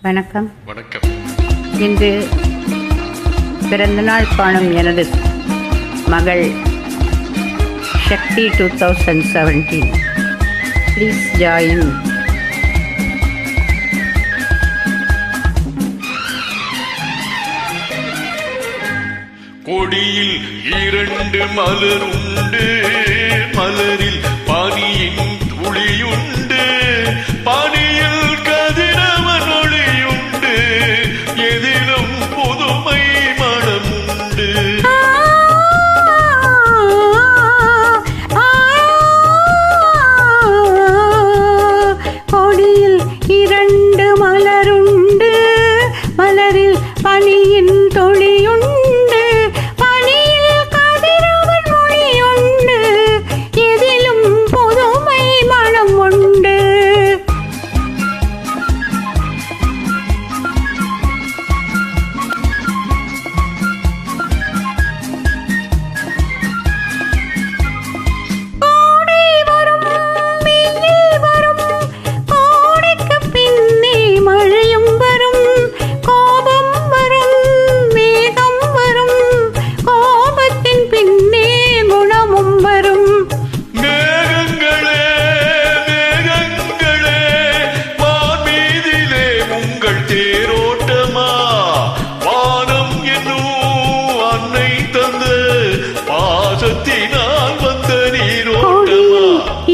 வணக்கம். வணக்கம். இன்று பிறந்தநாள் காணும் எனது மகள் சக்தி 2017. Please join. கொடியில் 2 மலருண்டு, மலரில் பனியின் துளியுண்டு, பனியில் கதிரவன் ஒளியுண்டு, எதிலும் புதுமை மனமுண்டு. கொடியில் 2 மலருண்டு, மலரில் பனியின் துளியுண்டு,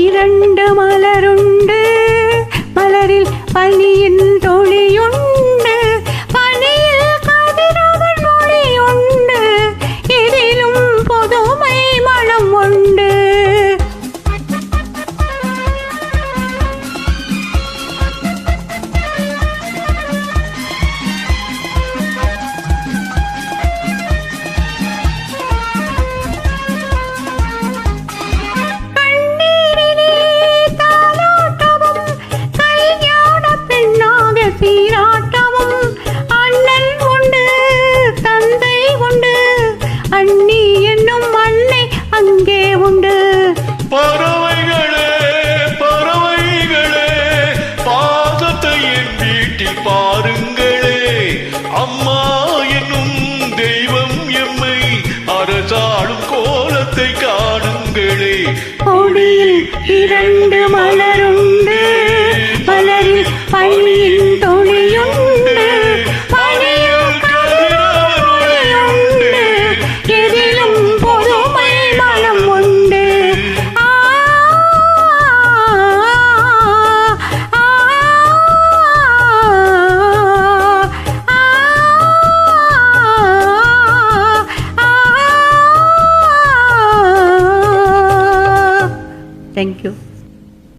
இரண்டு மலருண்டு, மலரில் பனியின் துளியுண்டு, பனியில் கதிரவன் ஒளியுண்டு, எதிலும் புதுமை மனம் உண்டு. பறவைகளே பறவைகளே, பாசத்தை என் வீட்டில் பாருங்களே, அம்மா என்னும் தெய்வம் எம்மை அரசாளும் கோலத்தை காணுங்களே. கொடியில் 2 மலருண்டு, மலரில் பனியின் துளியுண்டு, பனியில் கதிரவன் ஒளியுண்டு, எதிலும் புதுமை மனம் உண்டு. Thank you.